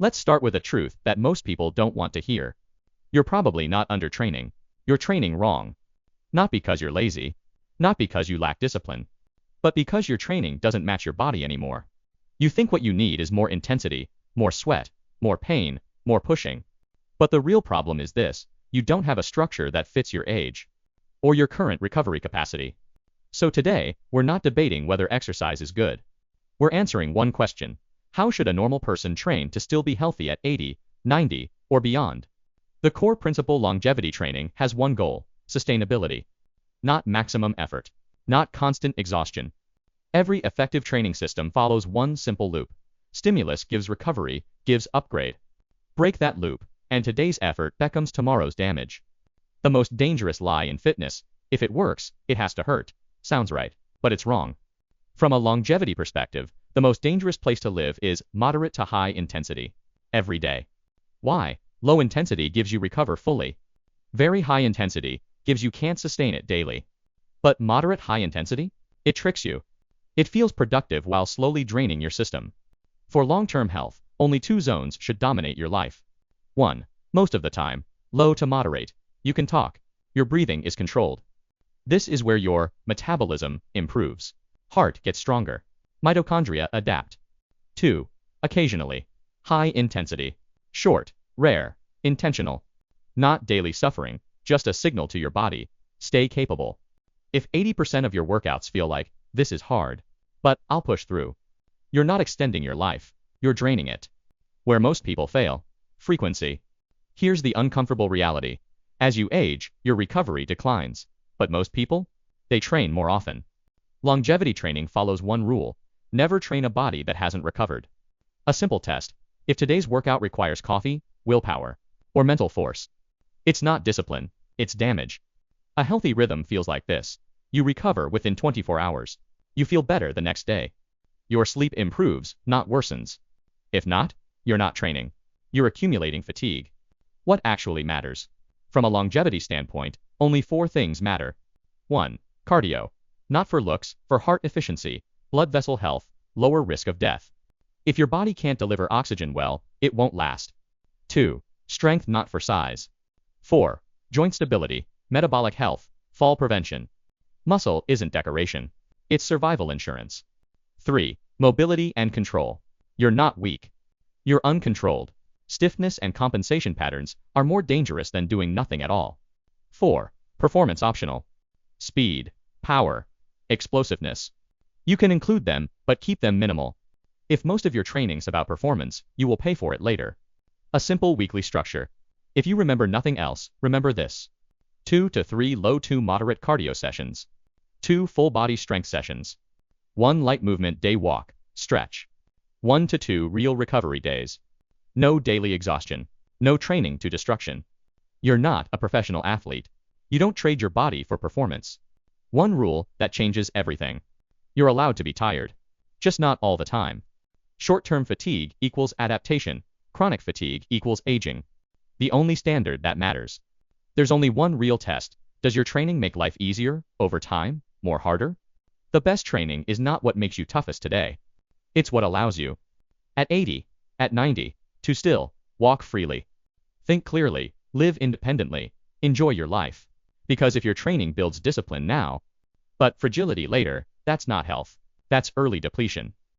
Let's start with a truth that most people don't want to hear. You're probably not undertraining. You're training wrong. Not because you're lazy, not because you lack discipline, but because your training doesn't match your body anymore. You think what you need is more intensity, more sweat, more pain, more pushing. But the real problem is this: you don't have a structure that fits your age or your current recovery capacity. So today, we're not debating whether exercise is good. We're answering one question: how should a normal person train to still be healthy at 80, 90, or beyond? The core principle: longevity training has one goal: sustainability. Not maximum effort. Not constant exhaustion. Every effective training system follows one simple loop. Stimulus gives recovery, gives upgrade. Break that loop, and today's effort becomes tomorrow's damage. The most dangerous lie in fitness: if it works, it has to hurt. Sounds right, but it's wrong. From a longevity perspective, the most dangerous place to live is moderate to high intensity. Every day. Why? Low intensity gives you recover fully. Very high intensity gives you can't sustain it daily. But moderate high intensity? It tricks you. It feels productive while slowly draining your system. For long-term health, only two zones should dominate your life. 1. Most of the time, low to moderate. You can talk. Your breathing is controlled. This is where your metabolism improves. Heart gets stronger. Mitochondria adapt. 2. Occasionally. High intensity. Short, rare, intentional. Not daily suffering, just a signal to your body: stay capable. If 80% of your workouts feel like, this is hard, but I'll push through, you're not extending your life, you're draining it. Where most people fail: frequency. Here's the uncomfortable reality: as you age, your recovery declines. But most people? They train more often. Longevity training follows one rule: never train a body that hasn't recovered. A simple test: if today's workout requires coffee, willpower, or mental force, it's not discipline, it's damage. A healthy rhythm feels like this: you recover within 24 hours. You feel better the next day. Your sleep improves, not worsens. If not, you're not training. You're accumulating fatigue. What actually matters? From a longevity standpoint, only 4 things matter. 1. Cardio. Not for looks, for heart efficiency, blood vessel health, lower risk of death. If your body can't deliver oxygen well, it won't last. 2. Strength, not for size. 4. Joint stability, metabolic health, fall prevention. Muscle isn't decoration. It's survival insurance. 3. Mobility and control. You're not weak. You're uncontrolled. Stiffness and compensation patterns are more dangerous than doing nothing at all. 4. Performance optional. Speed, power, explosiveness. You can include them, but keep them minimal. If most of your training's about performance, you will pay for it later. A simple weekly structure. If you remember nothing else, remember this: 2 to 3 low to moderate cardio sessions. 2 full body strength sessions. 1 light movement day walk, stretch. 1 to 2 real recovery days. No daily exhaustion. No training to destruction. You're not a professional athlete. You don't trade your body for performance. One rule that changes everything: you're allowed to be tired. Just not all the time. Short-term fatigue equals adaptation. Chronic fatigue equals aging. The only standard that matters. There's only one real test: does your training make life easier, over time, more harder? The best training is not what makes you toughest today. It's what allows you, at 80, at 90, to still walk freely, think clearly, live independently, enjoy your life. Because if your training builds discipline now, but fragility later, that's not health. That's early depletion.